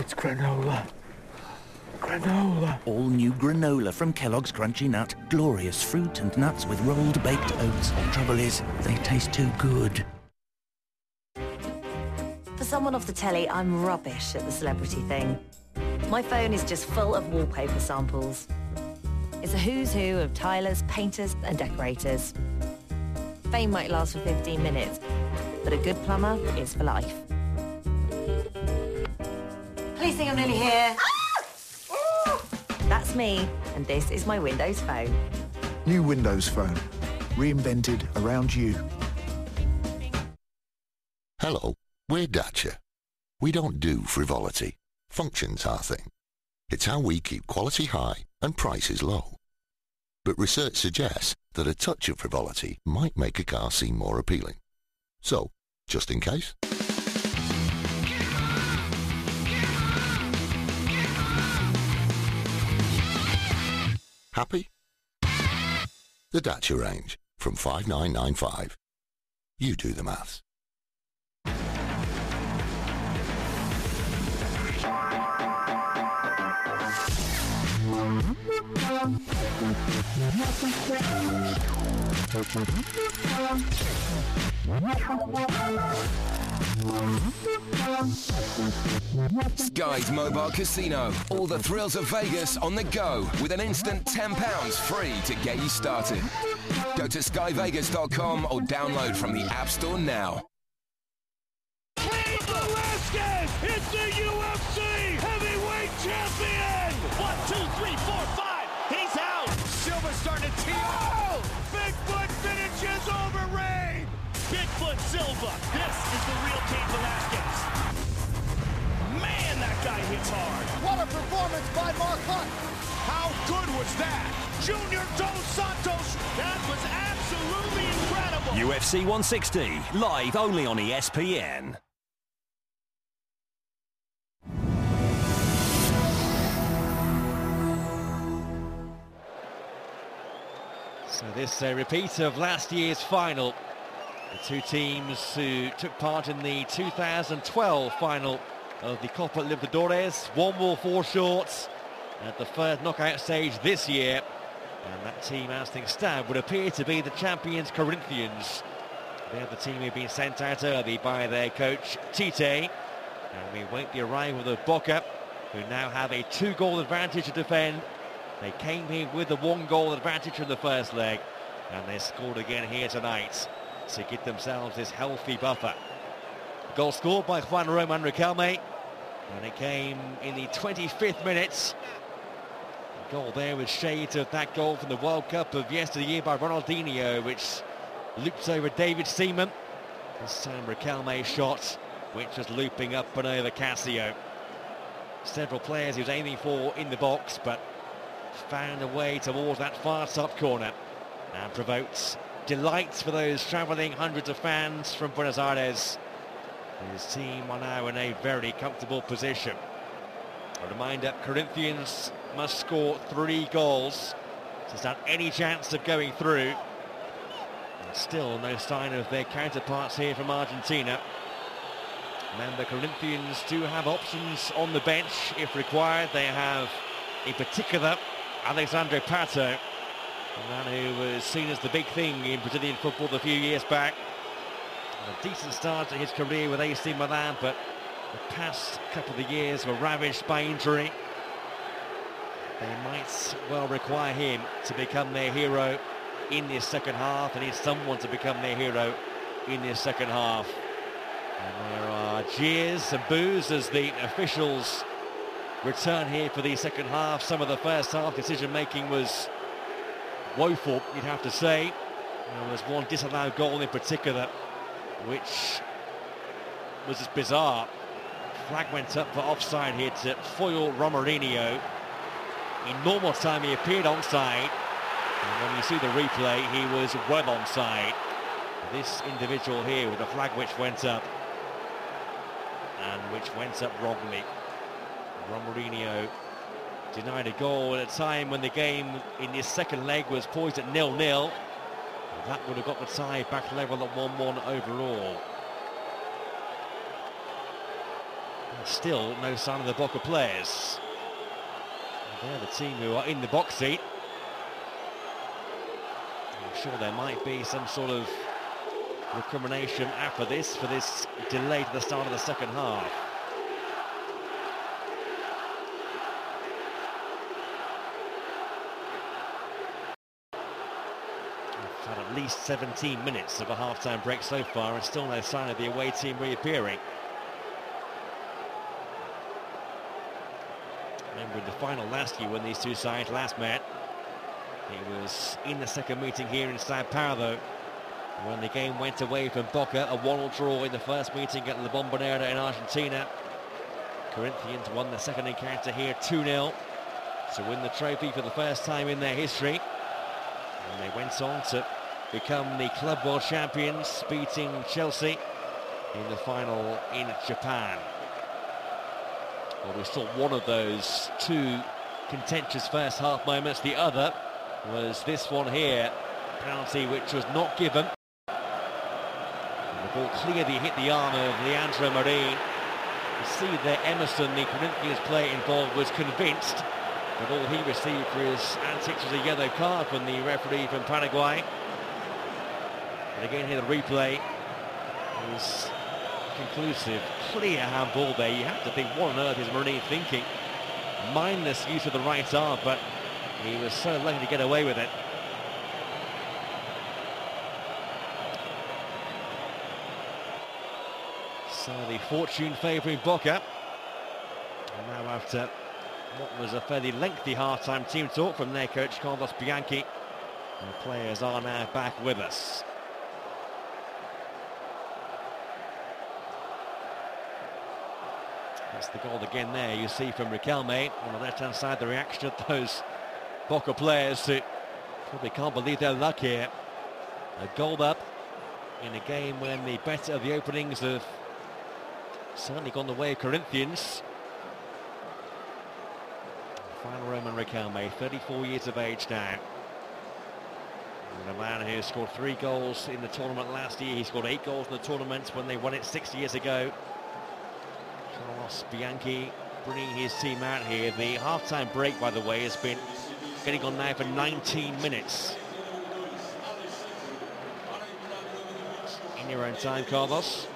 It's granola. Granola. All new granola from Kellogg's Crunchy Nut. Glorious fruit and nuts with rolled baked oats. Trouble is, they taste too good. For someone off the telly, I'm rubbish at the celebrity thing. My phone is just full of wallpaper samples. It's a who's who of tilers, painters and decorators. Fame might last for 15 minutes, but a good plumber is for life. Please think I'm nearly here. That's me, and this is my Windows Phone. New Windows Phone. Reinvented around you. Hello, we're Dacia. We don't do frivolity. Function's our thing. It's how we keep quality high and prices low. But research suggests that a touch of frivolity might make a car seem more appealing. So, just in case. Happy? The Dacia range from 5995. You do the maths. Sky's Mobile Casino. All the thrills of Vegas on the go with an instant £10 free to get you started. Go to skyvegas.com or download from the App Store now. Cain Velasquez is the UFC heavyweight champion! 1, 2, 3, 4, 5. He's out. Silva starting to tee off. Bigfoot finishes over Reign. Bigfoot Silva. This is the real Cain Velasquez. Man, that guy hits hard. What a performance by Mark Hunt. How good was that? Junior Dos Santos. That was absolutely incredible. UFC 160, live only on ESPN. So this a repeat of last year's final. The two teams who took part in the 2012 final of the Copa Libertadores. One will fall short at the first knockout stage this year. And that team, as things stand, would appear to be the champions Corinthians. They're the team who've been sent out early by their coach Tite. And we wait the arrival of Boca, who now have a 2-goal advantage to defend. They came here with a 1-goal advantage from the first leg, and they scored again here tonight to get themselves this healthy buffer. Goal scored by Juan Roman Riquelme, and it came in the 25th minute. The goal there with shades of that goal from the World Cup of yesteryear by Ronaldinho, which loops over David Seaman. This time Riquelme shot, which was looping up and over Casio. Several players he was aiming for in the box, but found a way towards that far top corner and provoked delight for those travelling hundreds of fans from Buenos Aires. His team are now in a very comfortable position. A reminder, Corinthians must score 3 goals to stand any chance of going through. And still no sign of their counterparts here from Argentina. Remember, Corinthians do have options on the bench if required. They have, in particular, Alexandre Pato, the man who was seen as the big thing in Brazilian football a few years back. A decent start to his career with AC Milan, but the past couple of years were ravaged by injury. They might well require him to become their hero in this second half, and need someone to become their hero in this second half. And there are jeers and boos as the officials return here for the second half. Some of the first half decision-making was woeful, you'd have to say. There was one disallowed goal in particular, which was just bizarre. Flag went up for offside here to foil Romarinho. In normal time, he appeared onside. And when you see the replay, he was well onside. This individual here with the flag which went up, and which went up wrongly. Romarinho denied a goal at a time when the game in this second leg was poised at 0-0. That would have got the tie back level at 1-1 overall. Still no sign of the Boca players. They're the team who are in the box seat. I'm sure there might be some sort of recrimination after this for this delay to the start of the second half. We've had at least 17 minutes of a half-time break so far, and still no sign of the away team reappearing. Remember in the final last year when these two sides last met, it was in the second meeting here in Sao Paulo when the game went away from Boca, a 1-1 draw in the first meeting at La Bombonera in Argentina. Corinthians won the second encounter here 2-0 to win the trophy for the first time in their history. And they went on to become the Club World Champions, beating Chelsea in the final in Japan. Well, we saw one of those two contentious first half moments. The other was this one here, penalty which was not given. And the ball clearly hit the arm of Leandro Marin. You see there Emerson, the Corinthians player involved, was convinced, but all he received for his antics was a yellow card from the referee from Paraguay. And again here the replay is conclusive, clear handball there. You have to think, what on earth is Marin thinking? Mindless use of the right arm, but he was so lucky to get away with it. So the fortune favouring Boca. And now after what was a fairly lengthy half-time team talk from their coach Carlos Bianchi, the players are now back with us. That's the goal again there, you see from Riquelme on the left-hand side, the reaction of those Boca players who probably can't believe their luck here. A goal up in a game when the better of the openings have certainly gone the way of Corinthians. Final Roman Riquelme, 34 years of age now. And a man who scored 3 goals in the tournament last year. He scored 8 goals in the tournament when they won it 6 years ago. Carlos Bianchi bringing his team out here. The half-time break, by the way, has been getting on now for 19 minutes. In your own time, Carlos.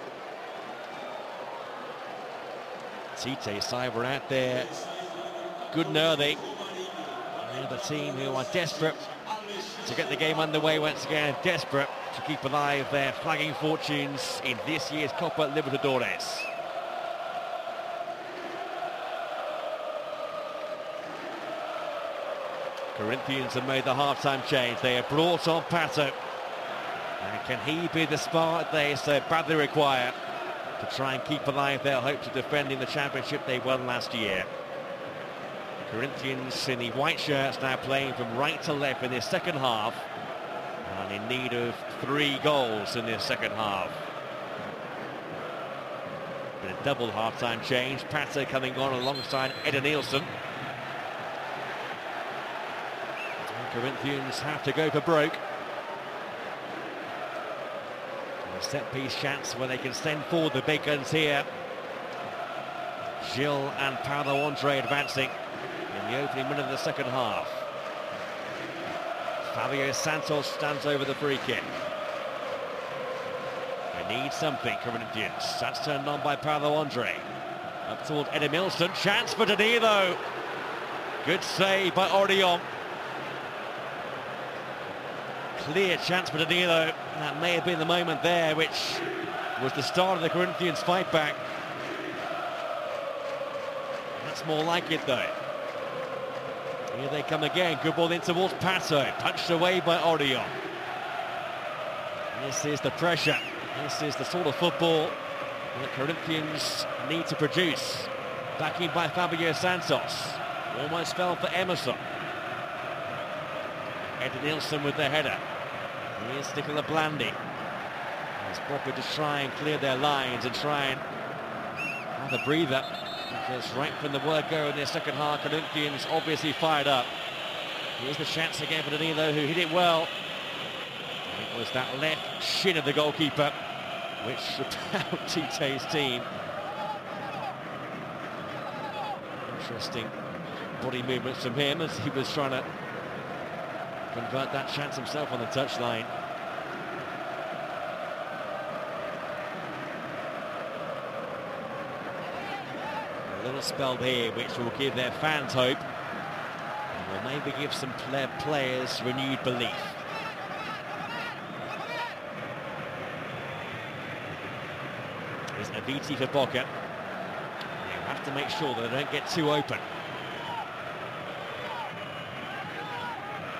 Tite side were out there. Good and early. And the team who are desperate to get the game underway once again, desperate to keep alive their flagging fortunes in this year's Copa Libertadores. Corinthians have made the half-time change. They have brought on Pato. And can he be the spark they so badly require to try and keep alive their hope of defending the championship they won last year? Corinthians in the white shirts now playing from right to left in this second half, and in need of 3 goals in this second half. Been a double half-time change. Pato coming on alongside Edenilson. Corinthians have to go for broke. A set-piece chance where they can send forward the big guns here. Gil and Paulo Andre advancing in the opening minute of the second half. Fabio Santos stands over the free kick. They need something, Corinthians. That's turned on by Paulo Andre. Up toward Edenilson. Chance for Danilo. Good save by Orion. Clear chance for Danilo. That may have been the moment there which was the start of the Corinthians fight back. That's more like it though. Here they come again. Good ball in towards Pato. Punched away by Orion. This is the pressure. This is the sort of football that Corinthians need to produce. Back in by Fabio Santos. Almost fell for Emerson. Edenilson with the header. Here's Nicola Blandi. It's proper to try and clear their lines and try and have a breather. Because right from the word go in their second half, Corinthians obviously fired up. Here's the chance again for Danilo, who hit it well. It was that left shin of the goalkeeper which repelled Tite's team. Interesting body movements from him as he was trying to convert that chance himself on the touchline. A little spell here which will give their fans hope and will maybe give some players renewed belief. Here's Aviti for Boca. They have to make sure that they don't get too open.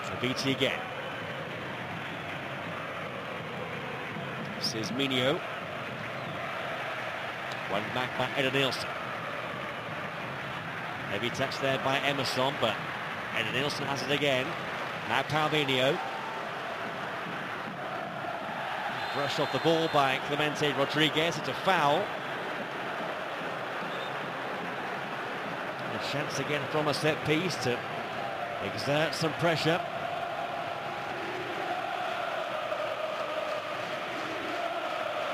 Aviti again. This is Minio. One back by Eder Nielsen. Heavy touch there by Emerson, but Eder Nielsen has it again. Now Palvinho. Brushed off the ball by Clemente Rodriguez. It's a foul. A chance again from a set piece to exert some pressure.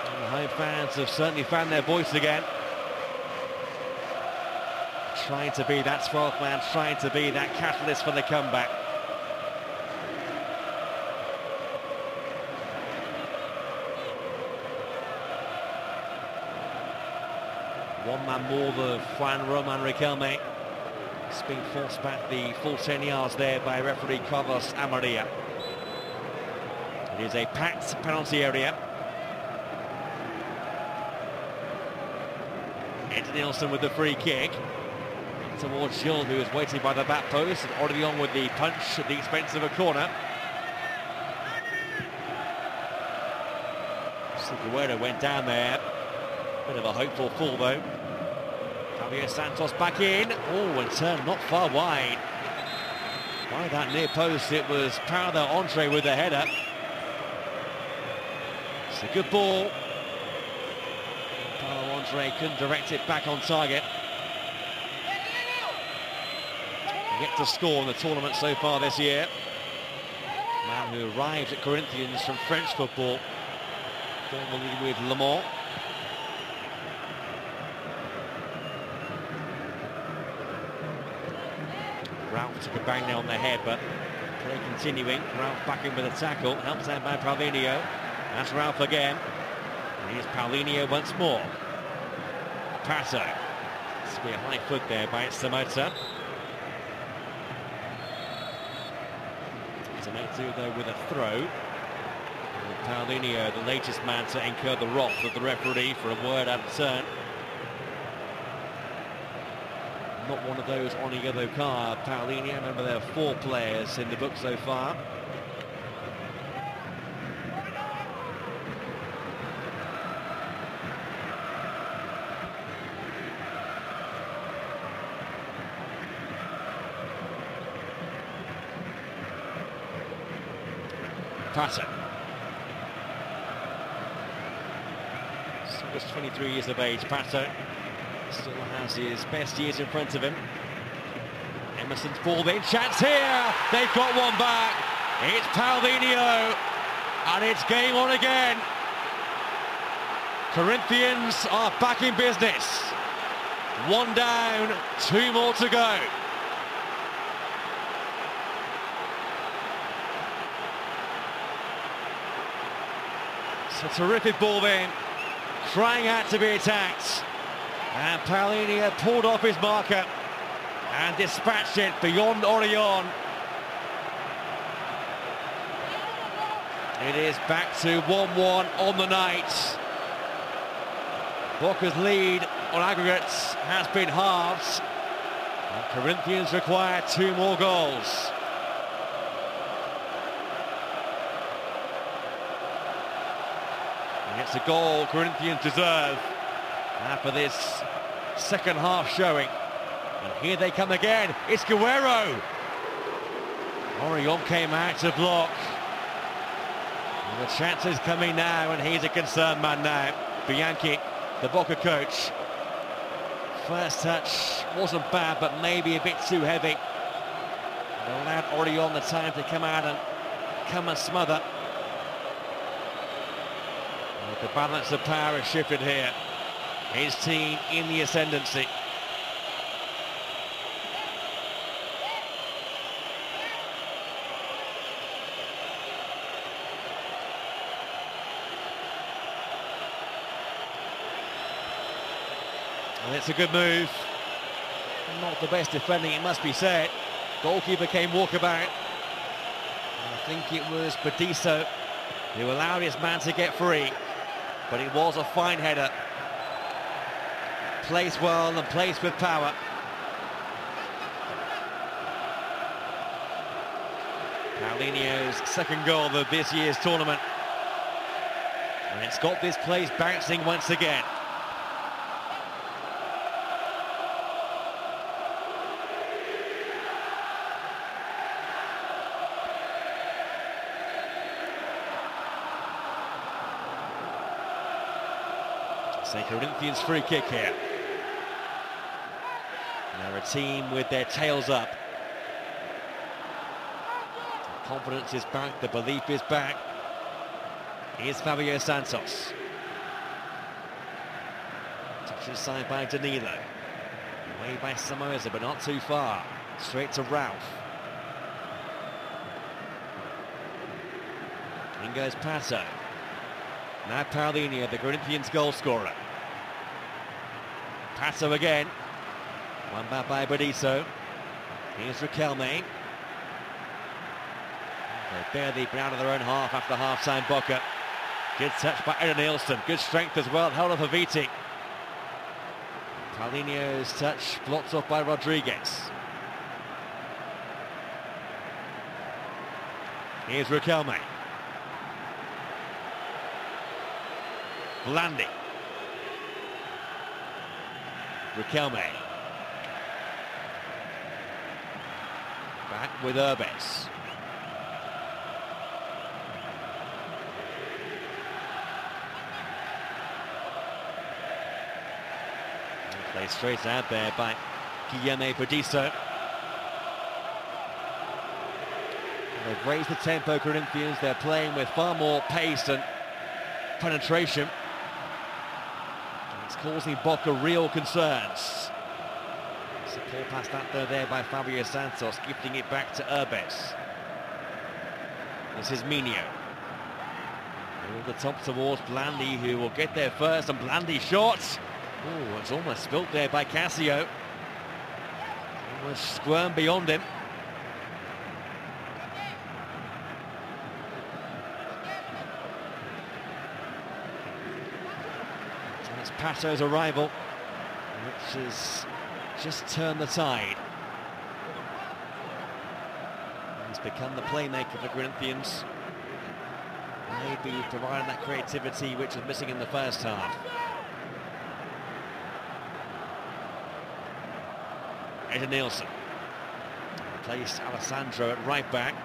And the home fans have certainly found their voice again. Trying to be that 12th man, trying to be that catalyst for the comeback. One man more than Juan Roman Riquelme. It's been forced back the full 10 yards there by referee Carlos Amaria. It is a packed penalty area. Eder Nielsen with the free kick. Towards Gil, who is waiting by the back post, and already on with the punch at the expense of a corner. Seguinos went down there. Bit of a hopeful fall though. Javier Santos back in. Oh, and turned not far wide. By that near post, it was Paulo Andre with the header. It's a good ball. Paulo Andre couldn't direct it back on target. Yet to score in the tournament so far this year. Man who arrived at Corinthians from French football, formerly with Le Mans. Ralph took a bang there on the head, but play continuing. Ralph back in with a tackle, helped out by Paulinho. That's Ralph again. And here's Paulinho once more. Pato. This will be a high foot there by Samota. Tomato though with a throw. And Paulinho, the latest man to incur the wrath of the referee for a word out of turn. Not one of those on a yellow card. Paulinho, remember there are 4 players in the book so far. Pato. Still just 23 years of age, Pato. Still has his best years in front of him. Emerson's ball in, chance here! They've got one back! It's Paulinho! And it's game on again! Corinthians are back in business. 1 down, 2 more to go. It's a terrific ball then, crying out to be attacked. And Paulinho pulled off his marker and dispatched it beyond Orion. It is back to 1-1 on the night. Boca's lead on aggregates has been halved. And Corinthians require 2 more goals. It's a goal Corinthians deserve for this second half showing. And here they come again. It's Guerrero. Orion came out to block. And the chance is coming now, and he's a concerned man now. Bianchi, the Boca coach. First touch wasn't bad, but maybe a bit too heavy. It allowed Orion the time to come out and come and smother. The balance of power has shifted here. His team in the ascendancy. And it's a good move. Not the best defending, it must be said. Goalkeeper came walkabout. I think it was Bediso who allowed his man to get free. But it was a fine header. Placed well and placed with power. Paulinho's second goal of this year's tournament. And it's got this place bouncing once again. St. Corinthians free kick here. They're a team with their tails up. The confidence is back, the belief is back. Here's Fabio Santos. Touch inside by Danilo. Away by Somoza, but not too far. Straight to Ralph. In goes Pato. Now Paulinho, the Corinthians goal scorer. Pato again. One back by Bediso. Here's Riquelme. They've barely been out of their own half after half-time. Boca. Good touch by Edenilson. Good strength as well. Held up for Viti. Paulinho's touch blocked off by Rodriguez. Here's Riquelme. Blandi. Riquelme. Back with Urbes. Played straight out there by Guilherme Bediso. They've raised the tempo, Corinthians. They're playing with far more pace and penetration. It's causing Boca real concerns. So Paul passed that there by Fabio Santos, gifting it back to Urbes. This is Minho. Over the top towards Blandi, who will get there first, and Blandi short. Oh, it's almost spilt there by Cassio. Almost squirmed beyond him. Pato's arrival, which has just turned the tide. He's become the playmaker for Corinthians. Maybe providing that creativity which was missing in the first half. Edenilson replaced Alessandro at right back.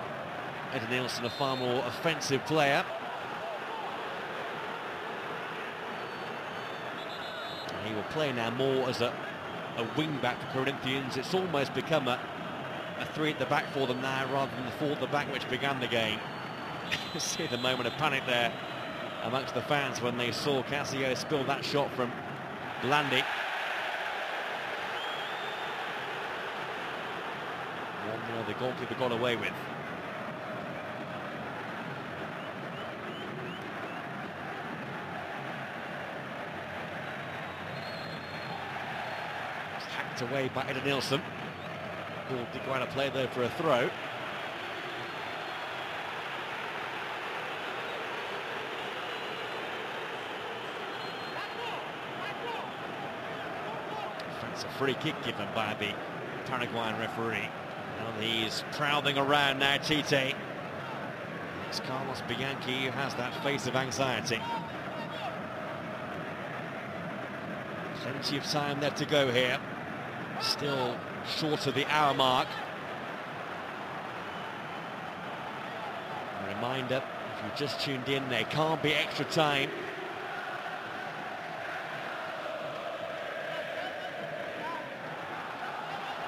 Edenilson, a far more offensive player. He will play now more as a wing-back for Corinthians. It's almost become a three at the back for them now, rather than the four at the back which began the game. See the moment of panic there amongst the fans when they saw Cassio spill that shot from Blandi. 1-0 the goalkeeper got away with. Away by Edenilson. Ball did go out of play there for a throw. That's a free kick given by the Paraguayan referee. And he's prowling around now, Tite. It's Carlos Bianchi who has that face of anxiety. Plenty of time left to go here. Still short of the hour mark. A reminder, if you've just tuned in, there can't be extra time.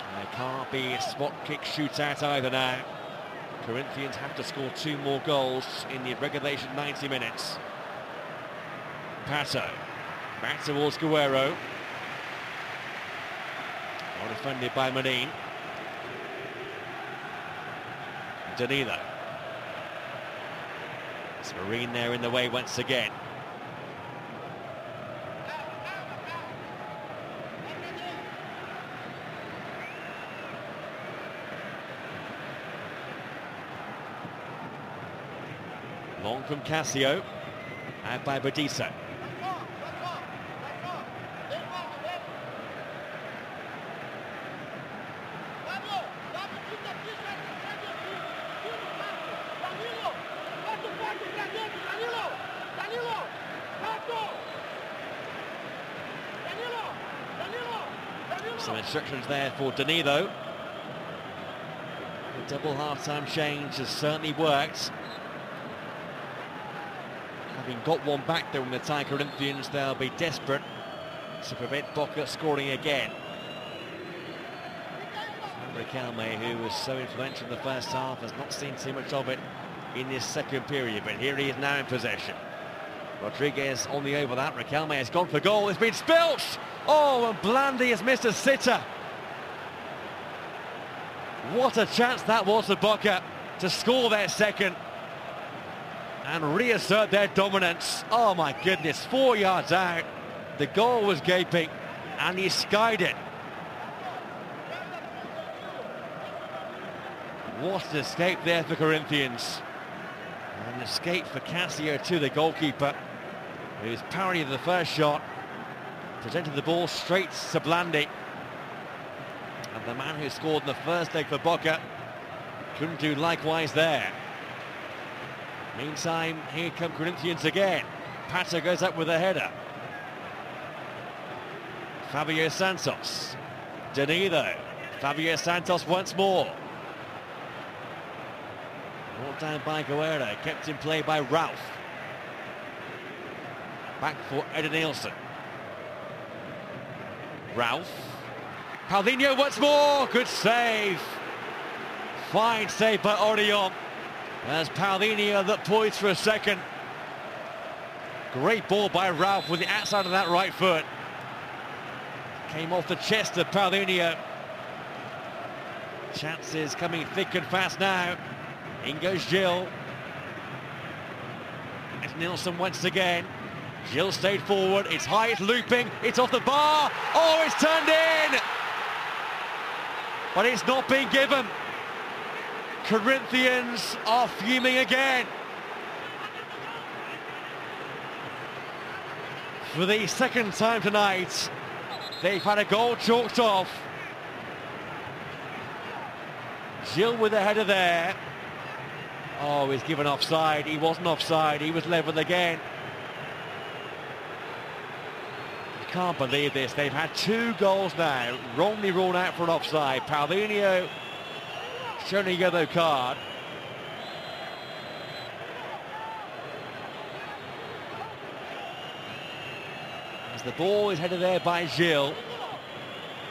And there can't be a spot kick shootout either now. Corinthians have to score 2 more goals in the regulation 90 minutes. Pato, back towards Guerrero. Well defended by Manin. Danilo. It's Marine there in the way once again. Long from Casio. Out by Bediso. Some instructions there for Danilo. The double half-time change has certainly worked. Having got one back there in the Thai Corinthians, they'll be desperate to prevent Boca scoring again. Riquelme, who was so influential in the first half, has not seen too much of it in this second period, but here he is now in possession. Rodriguez on the overlap. Riquelme has gone for goal. It's been spilched. Oh, and Blandy has missed a sitter. What a chance that was for Boca to score their second and reassert their dominance. Oh my goodness, 4 yards out. The goal was gaping and he skied it. What an escape there for Corinthians. An escape for Casio to the goalkeeper, who's parried the first shot, presented the ball straight to Blandy. And the man who scored in the first leg for Boca couldn't do likewise there. Meantime, here come Corinthians again. Pato goes up with a header. Fabio Santos. Danilo. Fabio Santos once more. Brought down by Guerra, kept in play by Ralph. Back for Edenilson. Ralph. Paulinho once more, good save. Fine save by Orion. There's Paulinho that poised for a second. Great ball by Ralph with the outside of that right foot. Came off the chest of Paulinho. Chances coming thick and fast now. In goes Gil. It's Nilsson once again. Gil stayed forward. It's high, it's looping. It's off the bar. Oh, it's turned in. But it's not being given. Corinthians are fuming again. For the second time tonight, they've had a goal chalked off. Gil with a header there. Oh, he's given offside. He wasn't offside. He was level again. You can't believe this. They've had 2 goals now. Wrongly ruled out for an offside. Paulinho shown a yellow card. As the ball is headed there by Gil.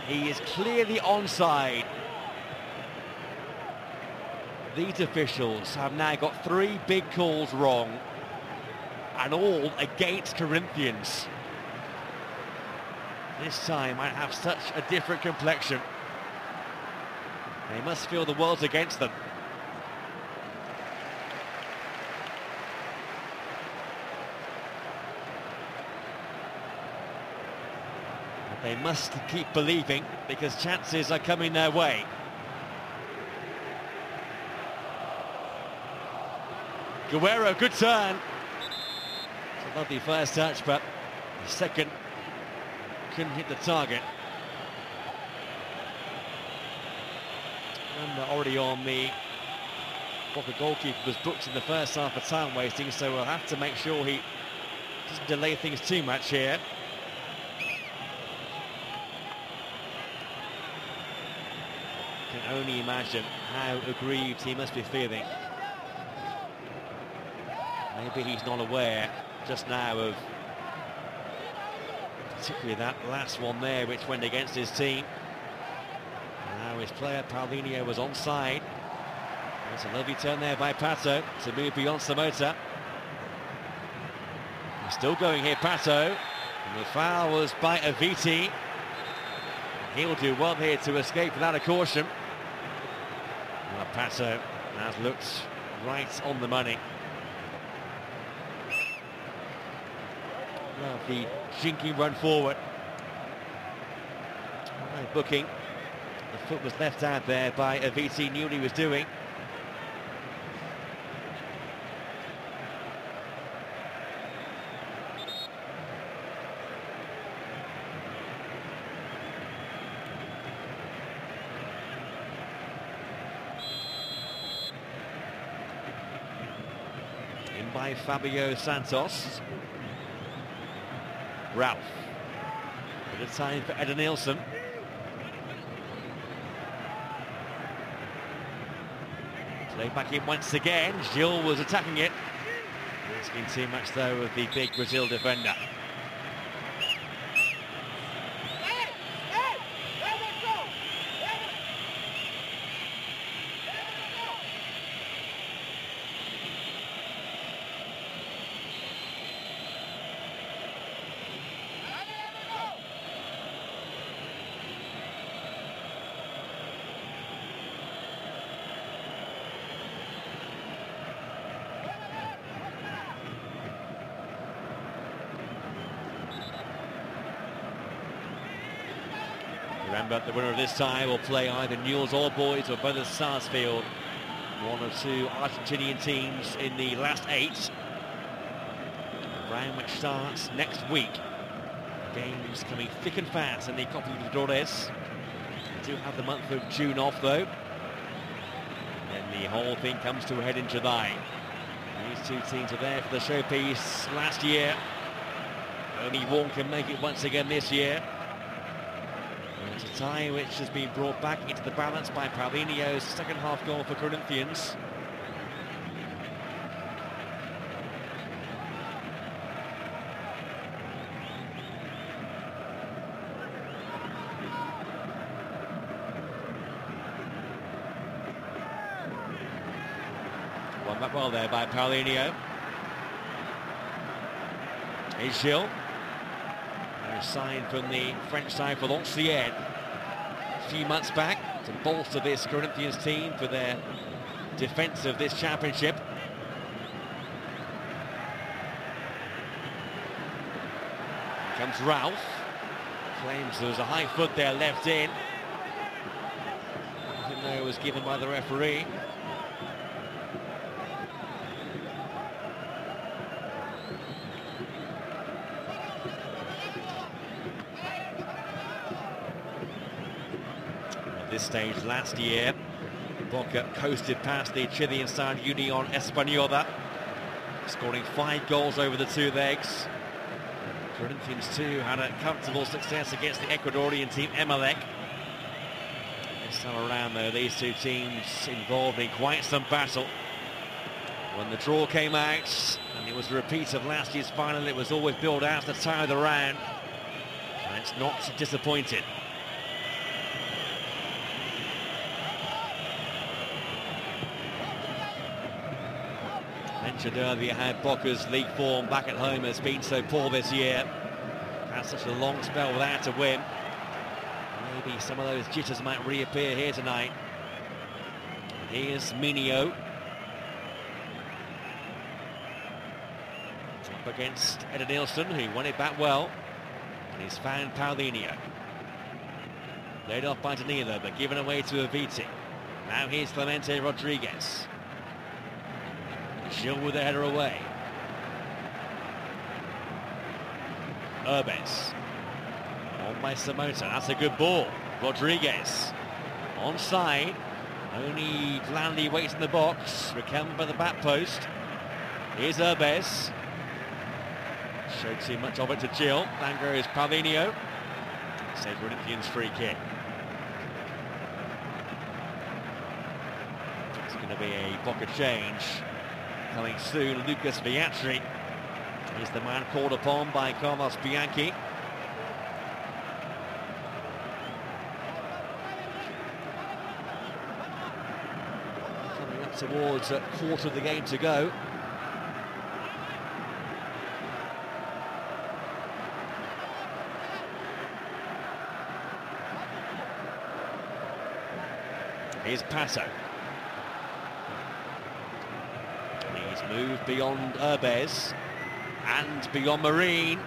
He is clearly onside. These officials have now got 3 big calls wrong, and all against Corinthians. This time might have such a different complexion. They must feel the world's against them. But they must keep believing, because chances are coming their way. Guerrero, good turn. It's a lovely first touch, but the second couldn't hit the target. And already on the Boca goalkeeper was booked in the first half for time wasting, so we'll have to make sure he doesn't delay things too much here. Can only imagine how aggrieved he must be feeling. Maybe he's not aware just now of particularly that last one there, which went against his team. Now his player Paulinho was onside. There's a lovely turn there by Pato to move beyond Samota. He's still going here, Pato. And the foul was by Aviti. He'll do well here to escape without a caution. Well, Pato has looked right on the money. The jinking run forward. Right, booking. The foot was left out there by Aviti, knew what he was doing. by Fabio Santos. Ralph. Bit of time for Eder Nielsen. Play back in once again. Gil was attacking it. Asking too much though of the big Brazil defender. Remember, the winner of this tie will play either Newell's Old Boys or Brothers Sarsfield, one or two Argentinian teams in the last 8. A round which starts next week. Games coming thick and fast in the Copa Libertadores. We do have the month of June off though. And the whole thing comes to a head in July. These two teams are there for the showpiece last year. Only one can make it once again this year. It's a tie which has been brought back into the balance by Paulinho's second half goal for Corinthians. Won back well there by Paulinho. Here's Gil. Signed from the French side for Lancienne a few months back to bolster this Corinthians team for their defence of this championship. Here comes Ralph. Claims there was a high foot there left in. Even though it was given by the referee. This stage last year, Boca coasted past the Chilean side Unión Española, scoring 5 goals over the 2 legs. Corinthians too had a comfortable success against the Ecuadorian team Emelec. This time around though, these two teams involved in quite some battle. When the draw came out, and it was a repeat of last year's final, it was always billed out to the tie of the round, and it's not disappointed. Mentioned earlier how Boca's league form back at home has been so poor this year. Had such a long spell without a win. Maybe some of those jitters might reappear here tonight. Here's Minio. Up against Eder Nielsen, who won it back well. And he's found Paulinho. Laid off by Danilo, but given away to Aviti. Now here's Clemente Rodriguez. Gil with the header away. Urbes. On by Samota. That's a good ball. Rodriguez. Onside. Only Blandy waits in the box. Riquelme by the back post. Here's Urbes. Showed too much of it to Gil. Down goes Paulinho. Save Corinthians free kick. It's going to be a Boca change. Coming soon, Lucas Viatri is the man called upon by Carlos Bianchi. Coming up towards a quarter of the game to go. Here's Pato. Moved beyond Urbes and beyond Marine.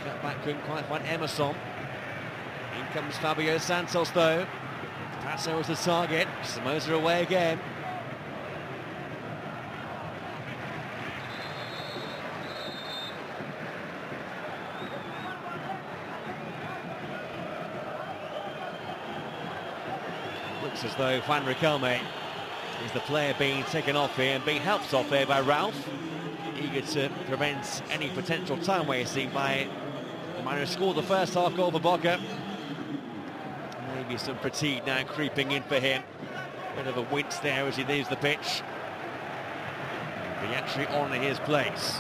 Cut back, couldn't quite find Emerson. In comes Fabio Santos though. Passo was the target. Somoza away again. Looks as though Juan Riquelme is the player being taken off here and being helped off there by Ralph. eager to prevent any potential time wasting by the man who scored the first half goal for Boca. Maybe some fatigue now creeping in for him. Bit of a wince there as he leaves the pitch. Viatri on his place.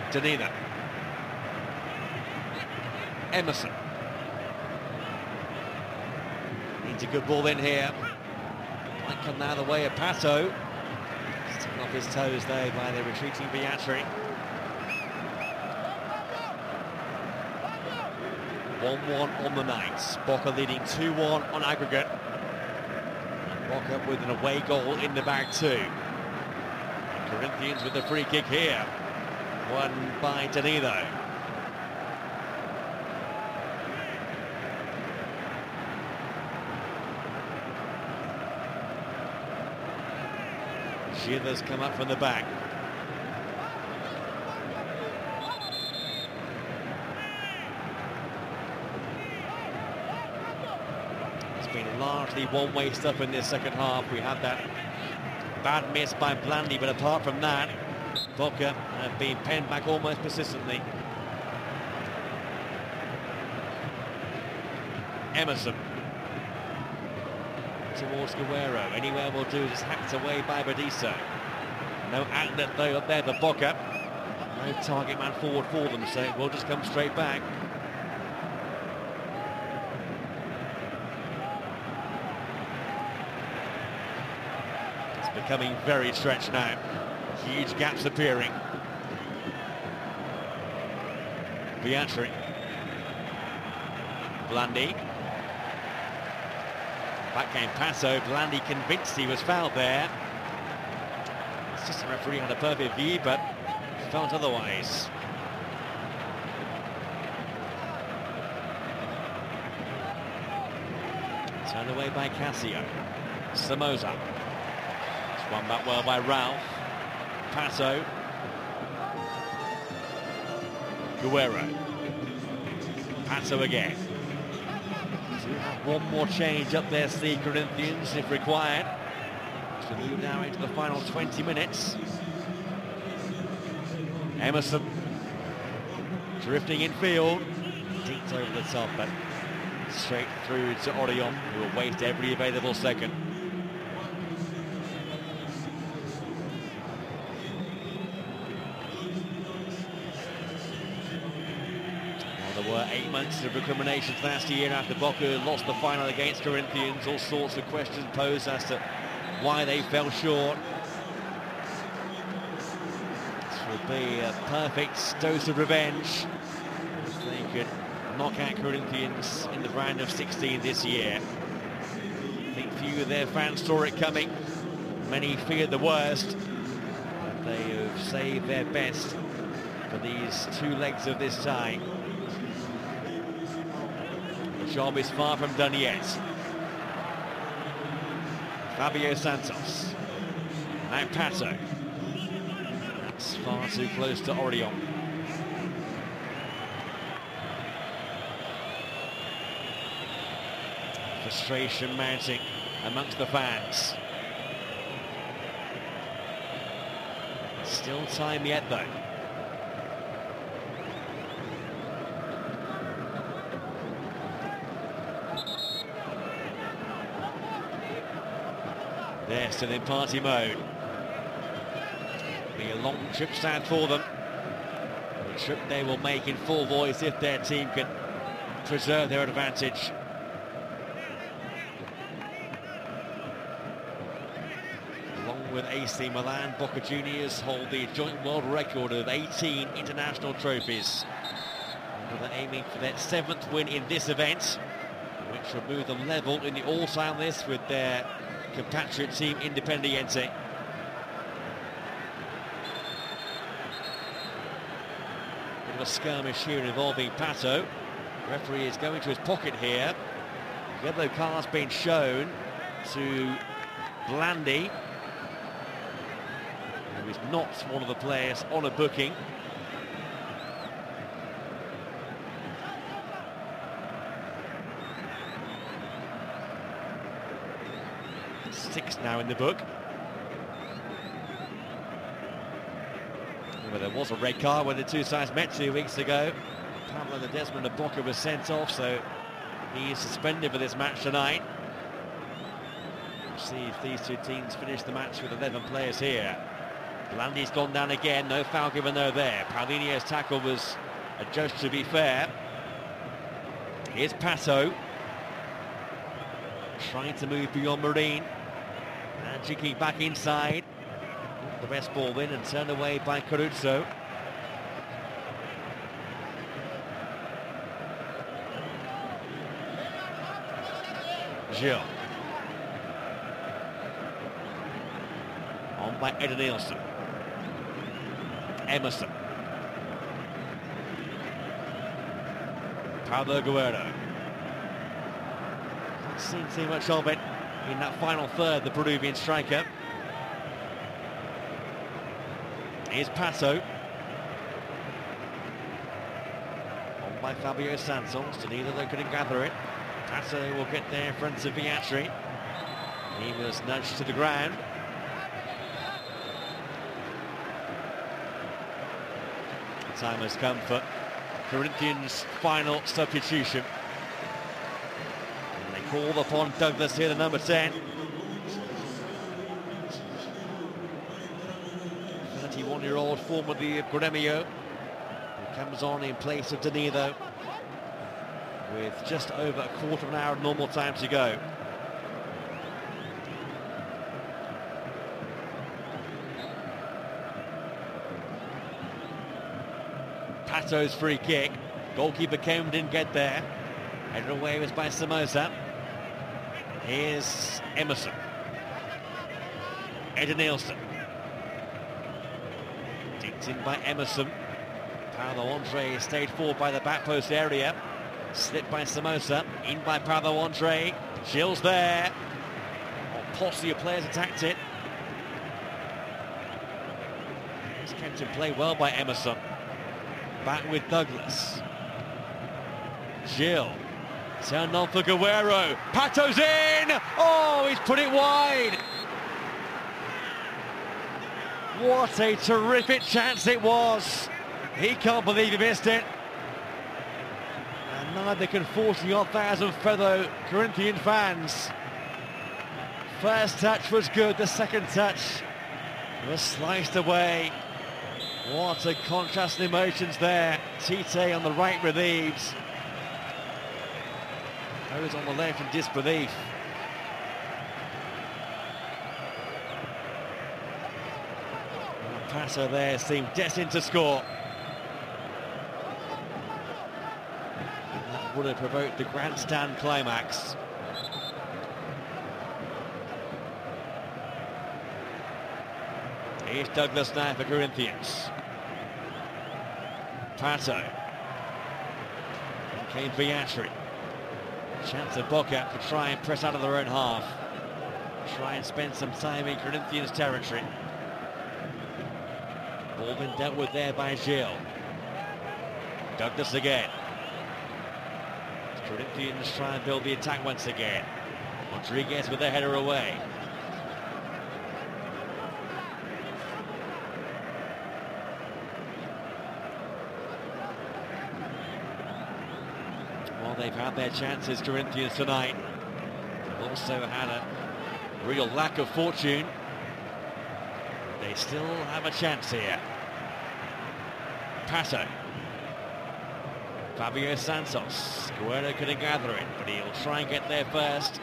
Danina. Emerson. Needs a good ball in here. Might come now the way of Pato. Taken off his toes though by the retreating Viatri. 1-1 on the night. Boca leading 2-1 on aggregate. Boca with an away goal in the bag too. Corinthians with the free kick here. Won by Danilo. Shivers come up from the back. It's been largely one-way stuff in this second half. We had that bad miss by Blandy, but apart from that, Boca have been penned back almost persistently. Emerson towards Guerrero. Anywhere will do, just hacked away by Bediso. No outlet though up there for Boca. No target man forward for them, so it will just come straight back. It's becoming very stretched now. Huge gaps appearing. Viatri. Blandy. Back came Pato. Blandy convinced he was fouled there. Assistant referee had a perfect view, but felt otherwise. Turned away by Casio. Somoza. It's won back well by Ralph. Pato. Guerrero. Pato again. Do have one more change up their sleeve, Corinthians, if required. To move now into the final 20 minutes. Emerson. Drifting in field. Deep over the top, but straight through to Orion, who will waste every available second. There were 8 months of recriminations last year after Boca lost the final against Corinthians. All sorts of questions posed as to why they fell short. This will be a perfect dose of revenge if they could knock out Corinthians in the round of 16 this year. I think few of their fans saw it coming. Many feared the worst. But they have saved their best for these 2 legs of this tie. The job is far from done yet. Fabio Santos. Now Pato. That's far too close to Orion. Frustration mounting amongst the fans. Still time yet though. They're still in party mode. Be a long trip south for them. A trip they will make in full voice if their team can preserve their advantage. Along with AC Milan, Boca Juniors hold the joint world record of 18 international trophies. And they're aiming for their 7th win in this event, which will move them level in the all-time list with their compatriot team Independiente. Bit of a skirmish here involving Pato. Referee is going to his pocket here. Yellow card's been shown to Blandy. who is not one of the players on a booking. Six now in the book. Well, there was a red card when the two sides met 2 weeks ago. Pablo the Desmond of Boca was sent off, so he is suspended for this match tonight. We'll see if these two teams finish the match with 11 players here. Blandy's gone down again, no foul given though there. Paulinho's tackle was adjudged to be fair. Here's Pato. Trying to move beyond Marine. And Jiki back inside. The best ball in and turned away by Caruso. Gil. On by Eden Nielsen. Emerson. Pablo Guerrero. Not seen too much of it in that final third, the Peruvian striker. Here's Pato. On by Fabio Santos. Danilo though couldn't gather it. Pato will get there in front of Viatri. He was nudged to the ground. The time has come for Corinthians' final substitution. And they call upon Douglas here, the number 10. 31-year-old formerly of Gremio, who comes on in place of Danilo with just over a quarter of an hour of normal time to go. Pato's free kick. Goalkeeper came, didn't get there. Headed away was by Somoza. Here's Emerson. Eden Nielsen. Dinked in by Emerson. Paulo Andre stayed forward by the back post area. Slipped by Somoza. In by Paulo Andre. Gil's there. A posse of players attacked it. It's kept in play well by Emerson. Back with Douglas. Gil. Turned on for Guerrero. Pato's in! Oh, he's put it wide! What a terrific chance it was. He can't believe he missed it. And neither can 40,000 fellow Corinthian fans. First touch was good, the second touch was sliced away. What a contrast in emotions there. Tite on the right relieves. Those on the left in disbelief. Pato there seemed destined to score. And that would have provoked the grandstand climax. Here's Douglas now for Corinthians. Pato. In came Viatri. Chance of Boca to try and press out of their own half. Try and spend some time in Corinthians territory. Ball been dealt with there by Gil. Douglas again. Corinthians try and build the attack once again. Rodriguez with the header away. Well, they've had their chances, Corinthians, tonight. They've also had a real lack of fortune. They still have a chance here. Pato. Fabio Santos. Guerrero couldn't gather it, but he'll try and get there first.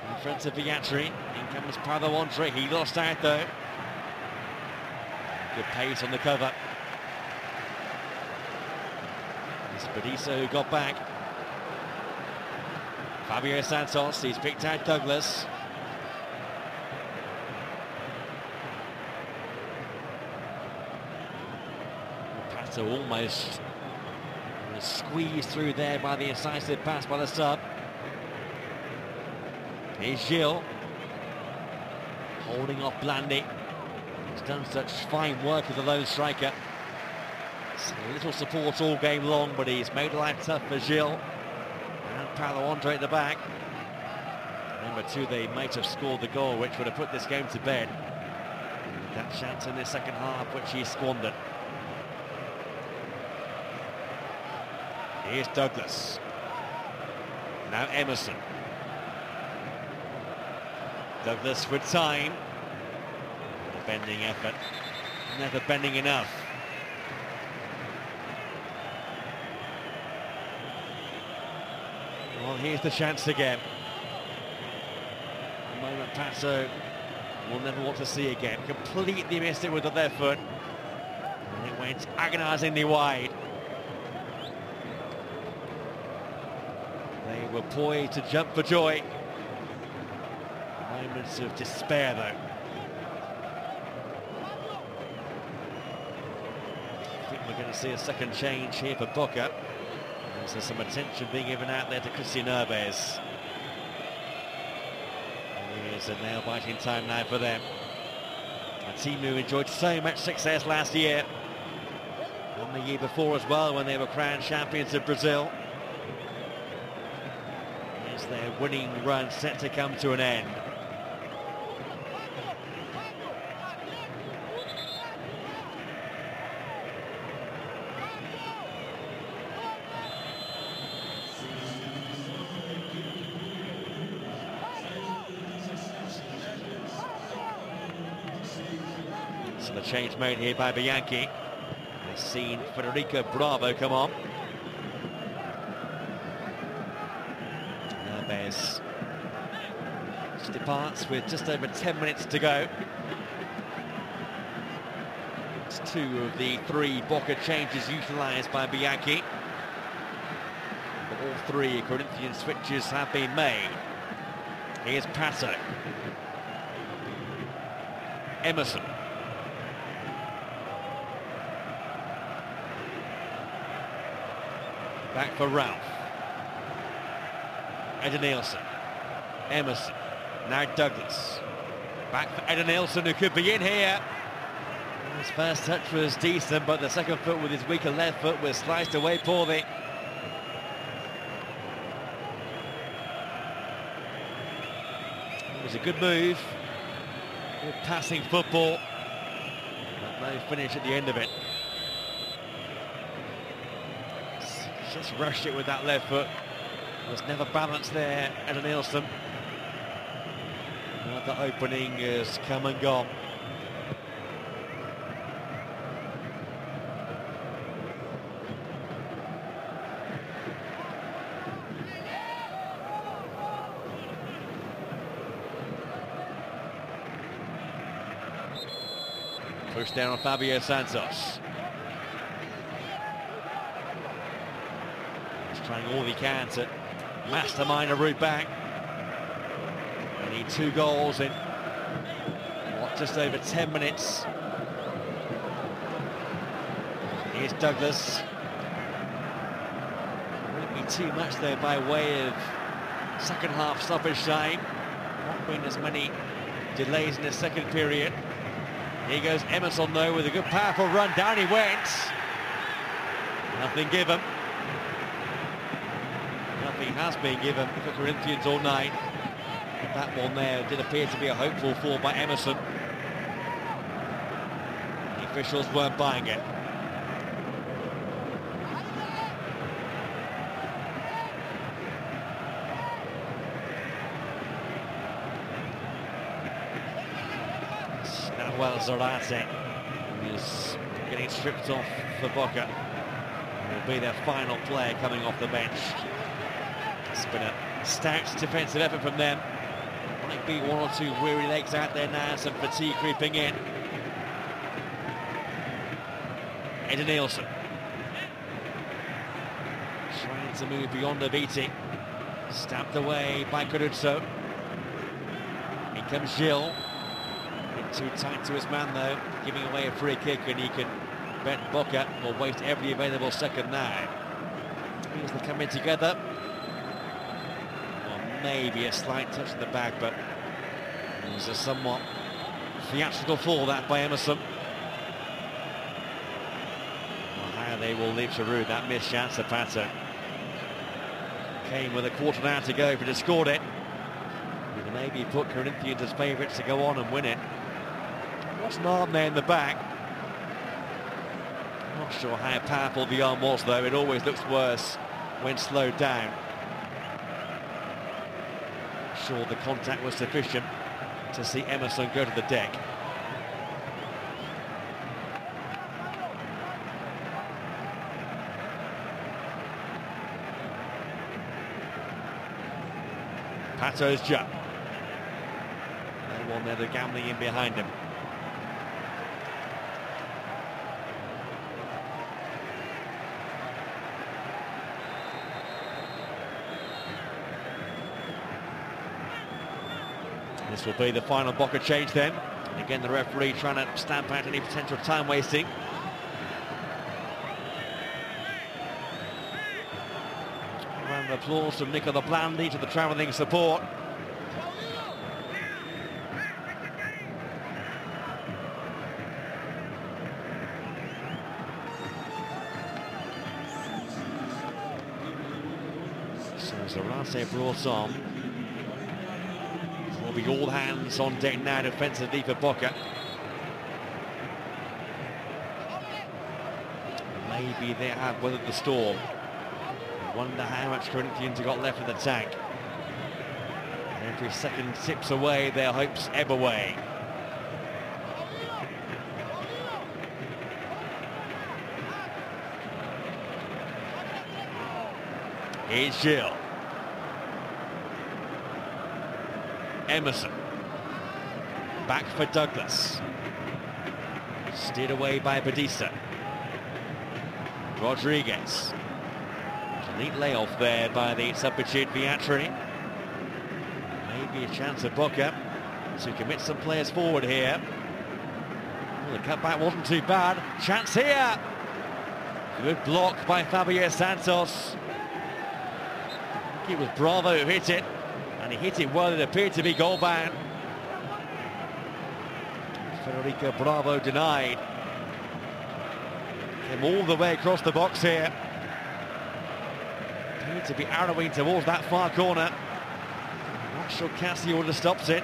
In front of Viatri. In comes Paulo Andre. He lost out though. Good pace on the cover. It's Bediso who got back. Fabio Santos. He's picked out Douglas. So almost squeezed through there by the incisive pass by the sub. Here's Gil. Holding off Blandy. He's done such fine work as a lone striker. So little support all game long, but he's made life tough for Gilles. And Paulo Andre at the back. Number 2, they might have scored the goal, which would have put this game to bed. That chance in the second half, which he squandered. Here's Douglas. Now Emerson. Douglas with time. A bending effort. Never bending enough. Well, here's the chance again. A moment Pato will never want to see again. Completely missed it with the left foot. And it went agonisingly wide. They were poised to jump for joy. Moments of despair, though. I think we're going to see a second change here for Boca. There's some attention being given out there to Christian Herbes. It's a nail-biting time now for them. A team who enjoyed so much success last year. And the year before as well, when they were crowned champions of Brazil. Is their winning run set to come to an end? So the change made here by Bianchi. We've seen Federico Bravo come on. Herbes departs with just over 10 minutes to go. It's 2 of the 3 Boca changes utilised by Bianchi. But all 3 Corinthian switches have been made. Here's Pato. Emerson. Back for Ralph. Edenilson. Emerson. Now Douglas. Back for Edenilson, who could be in here. His first touch was decent, but the second foot with his weaker left foot was sliced away poorly. It was a good move. Good passing football. But no finish at the end of it. Just rushed it with that left foot. Was never balanced there, Edenilson. The opening has come and gone. Pushed down on Fabio Santos. He's trying all he can to mastermind a route back. They need 2 goals in what, just over 10 minutes. Here's Douglas. Wouldn't be too much there by way of second half stoppage time. Not been as many delays in the second period. Here goes Emerson though with a good powerful run. Down he went. Nothing given. Nothing has been given for Corinthians all night. That one there did appear to be a hopeful fall by Emerson. The officials weren't buying it. Well, Zarate is getting stripped off for Boca. Will be their final player coming off the bench. It's been a stout defensive effort from them. Might be 1 or 2 weary legs out there now, some fatigue creeping in. Edenilson trying to move beyond the beating. Stabbed away by Caruso. In comes Gilles. Too tight to his man though, giving away a free kick, and he can bet Boca will waste every available second now. Here's the coming together. Or maybe a slight touch in the back, but it was a somewhat theatrical fall, that, by Emerson. Well, how they will live to rue that missed chance of Pato. Came with a quarter of an hour to go if he'd have scored it. He'd maybe put Corinthians as favourites to go on and win it. What's an arm there in the back? Not sure how powerful the arm was, though. It always looks worse when slowed down. Sure the contact was sufficient to see Emerson go to the deck. Pato's jump. No one there, the gambling in behind him. This will be the final Boca change then. And again, the referee trying to stamp out any potential time wasting. A round of applause from Nicola Blandi to the travelling support. So Zarate brought on. Will be all hands on deck now defensively for Boca. Maybe they have weathered the storm. I wonder how much Corinthians have got left in the tank. Every second tips away, their hopes ebb away. Here's Gil. Emerson. Back for Douglas. Steered away by Badisa. Rodriguez. Neat layoff there by the substitute Viatri. Maybe a chance of Boca to commit some players forward here. Well, the cutback wasn't too bad. Chance here. Good block by Fabio Santos. I think it was Bravo who hit it. And he hit it well, it appeared to be goal bound. Federico Bravo denied. Came all the way across the box here. Appeared to be arrowing towards that far corner. Not sure Cassio would have stopped it.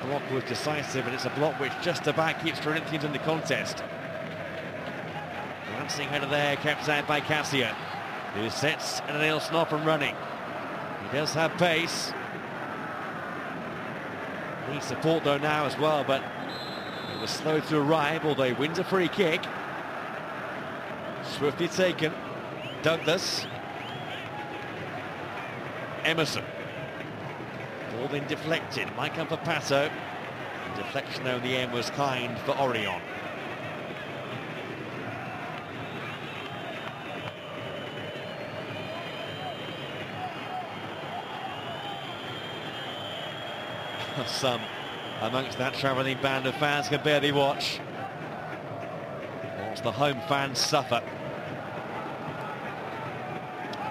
The block was decisive, and it's a block which just about keeps Corinthians in the contest. Lancing header there, kept out by Cassio, who sets an Nilsson off and running. He does have pace. Needs support though now as well, but it was slow to arrive, although he wins a free kick. Swiftly taken. Douglas. Emerson. Ball then deflected. Might come for Pato. Deflection though in the end was kind for Orion. Some amongst that travelling band of fans can barely watch whilst the home fans suffer.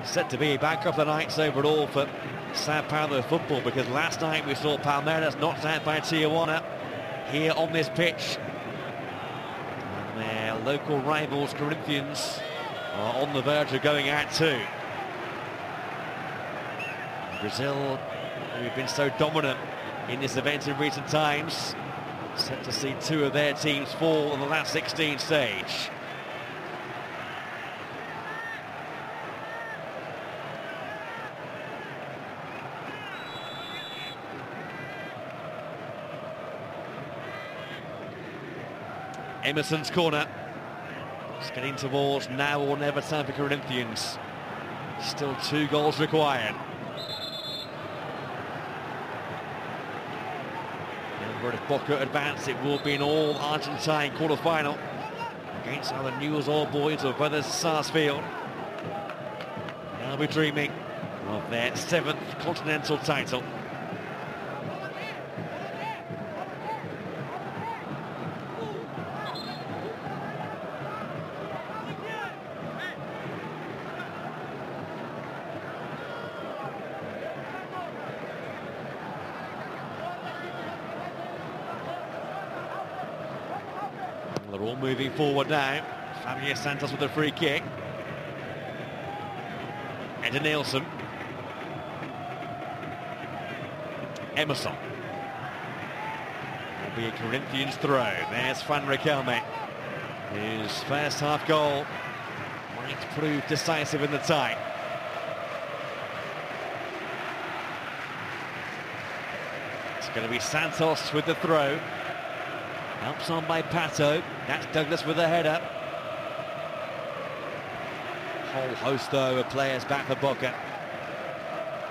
Set to be a back of the nights overall for Sao Paulo football, because last night we saw Palmeiras knocked out by Tijuana here on this pitch. And their local rivals Corinthians are on the verge of going out too. Brazil, who've been so dominant in this event in recent times, set to see two of their teams fall on the last 16 stage. Emerson's corner. It's getting towards now or never time for Corinthians. Still 2 goals required. If Boca advance, it will be an all-Argentine quarter-final against either Newell's Old Boys or Brothers Sarsfield. They'll be dreaming of their 7th continental title. all moving forward now. Fabio Santos with a free kick. Eder Nielsen. Emerson. Will be a Corinthians throw. There's Van Riquelme. His first half goal might prove decisive in the tie. It's going to be Santos with the throw. Helps on by Pato. That's Douglas with the header. Whole host, though, of players back for Boca.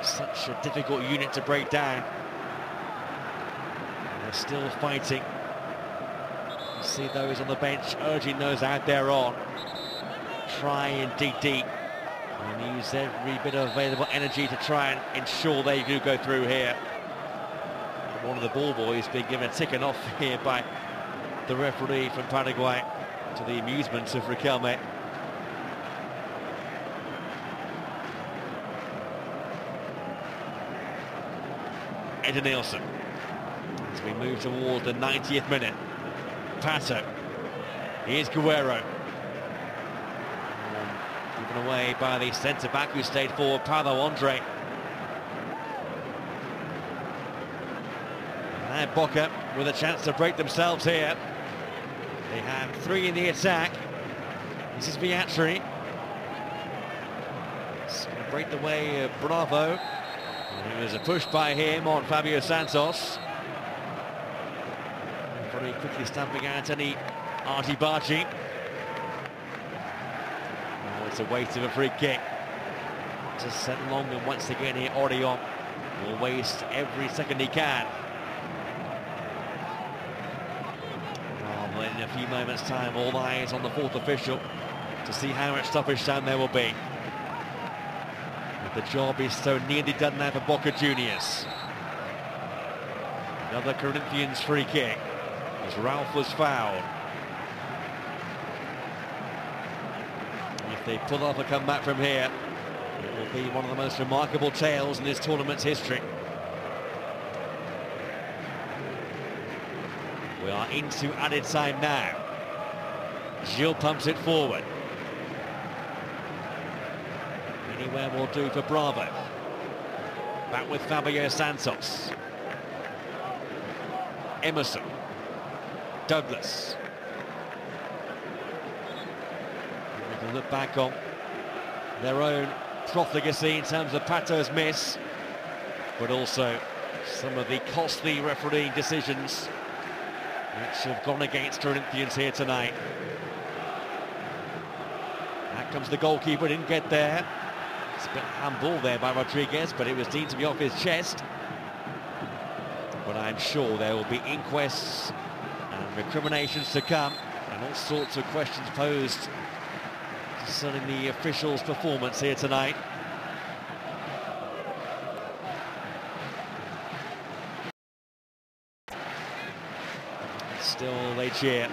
Such a difficult unit to break down. And they're still fighting. You see those on the bench urging those out there on. Try and dig deep. And use every bit of available energy to try and ensure they do go through here. One of the ball boys being given a ticking off here by the referee from Paraguay, to the amusement of Riquelme. Eder Nielsen. As we move towards the 90th minute. Pato. Here's Guerrero. Given away by the centre-back who stayed forward, Paulo Andre. And Boca with a chance to break themselves here. They have three in the attack. This is Beatriz. It's going to break the way of Bravo. And it was a push by him on Fabio Santos. Very quickly stamping out any argy-bargy. Oh, it's a waste of a free kick. Just sent long, and once again here Orion will waste every second he can. In a few moments' time, all eyes on the fourth official to see how much stoppage time there will be. But the job is so nearly done now for Boca Juniors. Another Corinthians free kick as Ralph was fouled. And if they pull off a comeback from here, it will be one of the most remarkable tales in this tournament's history. We are into added time now. Gilles pumps it forward. Anywhere will do for Bravo. Back with Fabio Santos. Emerson. Douglas. We can look back on their own profligacy in terms of Pato's miss, but also some of the costly refereeing decisions which have gone against Corinthians here tonight. Back comes the goalkeeper, didn't get there. It's a bit handball there by Rodriguez, but it was deemed to be off his chest. But I'm sure there will be inquests and recriminations to come, and all sorts of questions posed concerning the officials' performance here tonight. Still they cheer,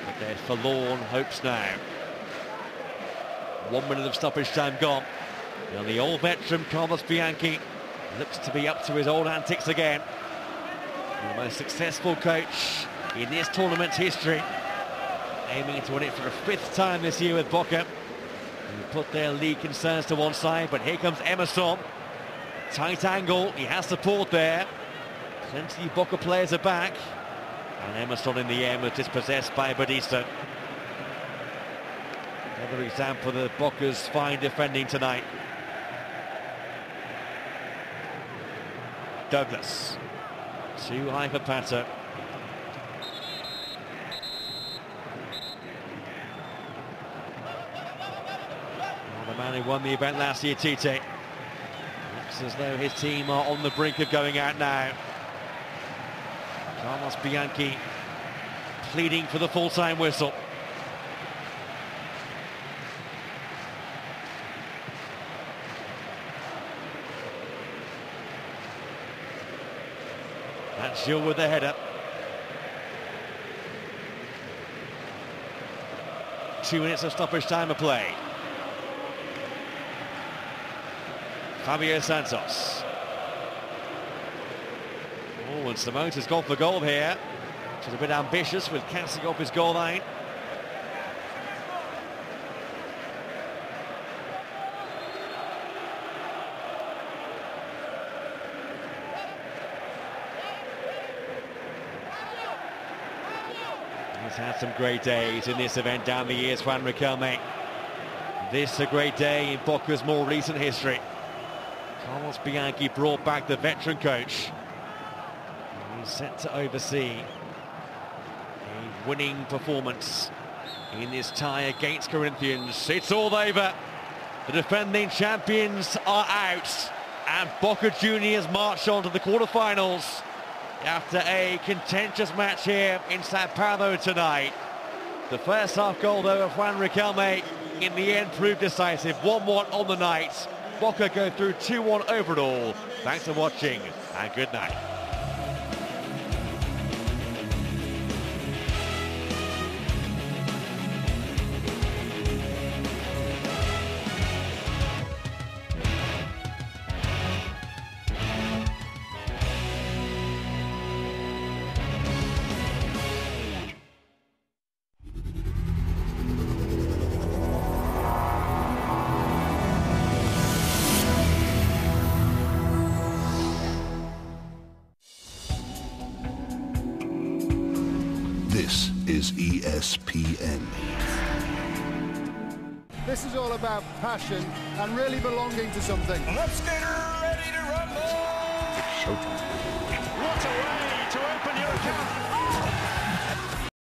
but they're forlorn hopes now. 1 minute of stoppage time gone. And the old veteran Carlos Bianchi looks to be up to his old antics again. The most successful coach in this tournament's history, aiming to win it for the 5th time this year with Boca. Who put their league concerns to one side, but here comes Emerson. Tight angle, he has support there. Plenty of Boca players are back. And Emerson in the end was dispossessed by Batista. Another example of Boca's fine defending tonight. Douglas. Too high for Pato. The man who won the event last year, Tite. Looks as though his team are on the brink of going out now. Carlos Bianchi pleading for the full-time whistle. That's Gilles with the header. 2 minutes of stoppage time of play. Fabio Santos. Oh, and Simone's has gone for goal here. which is a bit ambitious with casting off his goal line. He's had some great days in this event down the years, Juan Riquelme. This a great day in Boca's more recent history. Carlos Bianchi brought back the veteran coach. He's set to oversee a winning performance in this tie against Corinthians. It's all over. The defending champions are out, and Boca Juniors march on to the quarterfinals after a contentious match here in Sao Paulo tonight. The first half goal, though, of Juan Riquelme in the end proved decisive. 1-1 on the night. Boca go through 2-1 overall. Thanks for watching, and good night. This is ESPN. This is all about passion and really belonging to something. Let's get ready to rumble! Showtime. What a way to open your account!